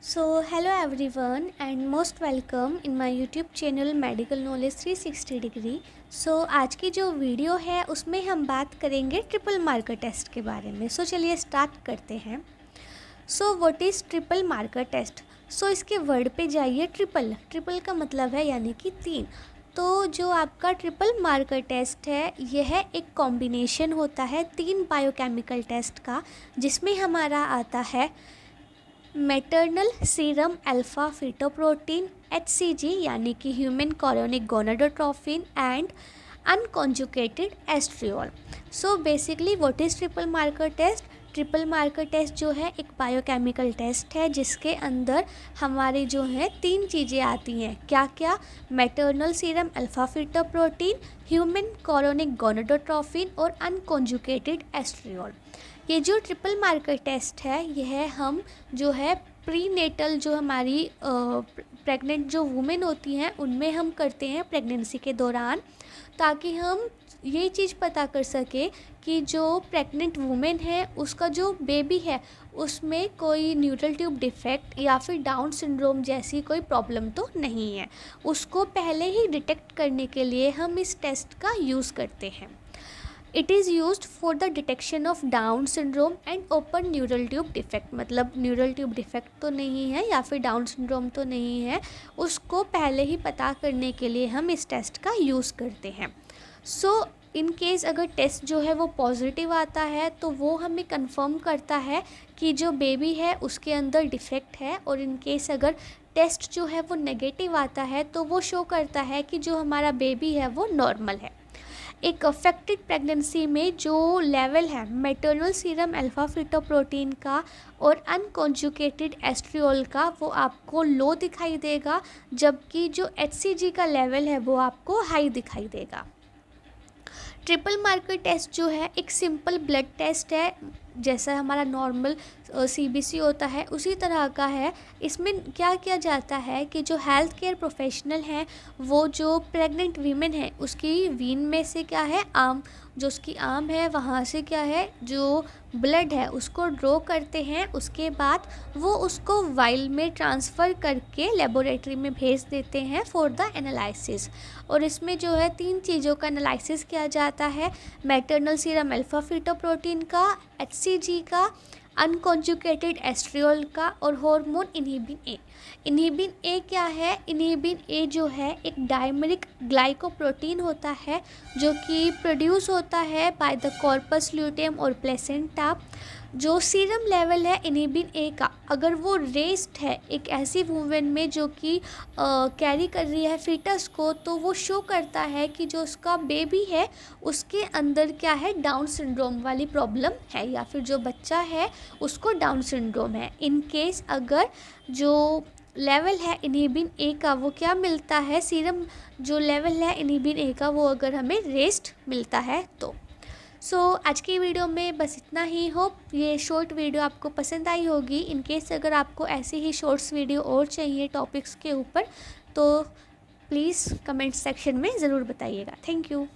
Hello everyone and most welcome in my YouTube channel Medical Knowledge 360 degree. आज की जो video है उसमें हम बात करेंगे ट्रिपल मार्कर टेस्ट के बारे में। चलिए स्टार्ट करते हैं। What is triple marker test? इसके वर्ड पे जाइए। ट्रिपल का मतलब है यानी कि 3। तो जो आपका ट्रिपल मार्कर टेस्ट है यह एक कॉम्बिनेशन होता है 3 बायोकेमिकल टेस्ट का, जिसमें हमारा आता है maternal serum alpha fetoprotein HCG यानी कि human chorionic gonadotrophin and unconjugated estriol. Basically what is triple marker test? Triple marker test जो है एक बायोकेमिकल टेस्ट है जिसके अंदर हमारे जो है 3 चीज़ें आती हैं। क्या क्या? Maternal serum alpha fetoprotein, human chorionic gonadotrophin और अनकॉन्जुगेटेड एस्ट्रियोल। ये जो ट्रिपल मार्कर टेस्ट है यह हम जो है प्रीनेटल जो हमारी प्रेग्नेंट जो वुमेन होती हैं उनमें हम करते हैं प्रेगनेंसी के दौरान, ताकि हम ये चीज़ पता कर सके कि जो प्रेग्नेंट वुमेन है उसका जो बेबी है उसमें कोई न्यूरल ट्यूब डिफेक्ट या फिर डाउन सिंड्रोम जैसी कोई प्रॉब्लम तो नहीं है। उसको पहले ही डिटेक्ट करने के लिए हम इस टेस्ट का यूज़ करते हैं। It is used for the detection of down syndrome and open neural tube defect. मतलब न्यूरल ट्यूब डिफेक्ट तो नहीं है या फिर डाउन सिंड्रोम तो नहीं है, उसको पहले ही पता करने के लिए हम इस टेस्ट का यूज़ करते हैं। इन केस अगर टेस्ट जो है वो पॉजिटिव आता है तो वो हमें कंफर्म करता है कि जो बेबी है उसके अंदर डिफेक्ट है, और इन केस अगर टेस्ट जो है वो नेगेटिव आता है तो वो शो करता है कि जो हमारा बेबी है वो नॉर्मल है। एक अफेक्टेड प्रेगनेंसी में जो लेवल है मैटरनल सीरम अल्फा फीटोप्रोटीन का और अनकॉन्जुगेटेड एस्ट्रियोल का वो आपको लो दिखाई देगा, जबकि जो HCG का लेवल है वो आपको हाई दिखाई देगा। ट्रिपल मार्कर टेस्ट जो है एक सिंपल ब्लड टेस्ट है, जैसा हमारा नॉर्मल CBC होता है उसी तरह का है। इसमें क्या किया जाता है कि जो हेल्थ केयर प्रोफेशनल हैं वो जो प्रेग्नेंट वीमेन है उसकी वीन में से क्या है आर्म, जो उसकी आर्म है वहाँ से क्या है जो ब्लड है उसको ड्रॉ करते हैं। उसके बाद वो उसको वाइल में ट्रांसफ़र करके लेबोरेटरी में भेज देते हैं फॉर द एनालिसिस। और इसमें जो है 3 चीज़ों का एनालिसिस किया जाता है, मैटरनल सीरम अल्फा फीटोप्रोटीन का, HCG का, अनकॉन्जुगेटेड एस्ट्रियोल का और hormone inhibin A. Inhibin A क्या है? इनहिबिन ए जो है एक डायमेरिक ग्लाइकोप्रोटीन होता है जो कि प्रोड्यूस होता है बाय द कॉर्पस ल्यूटेम और प्लेसेंटा। जो सीरम लेवल है इनहिबिन ए का अगर वो रेस्ट है एक ऐसी वुमेन में जो कि कैरी कर रही है फीटस को, तो वो शो करता है कि जो उसका बेबी है उसके अंदर क्या है डाउन सिंड्रोम वाली प्रॉब्लम है, या फिर जो बच्चा है उसको डाउन सिंड्रोम है। इन केस अगर जो लेवल है इनहिबिन ए का वो क्या मिलता है, सीरम जो लेवल है इनहिबिन ए का वो अगर हमें रेस्ट मिलता है तो। आज की वीडियो में बस इतना ही। होप ये शॉर्ट वीडियो आपको पसंद आई होगी। इन केस अगर आपको ऐसी ही शॉर्ट्स वीडियो और चाहिए टॉपिक्स के ऊपर तो प्लीज़ कमेंट सेक्शन में ज़रूर बताइएगा। Thank you.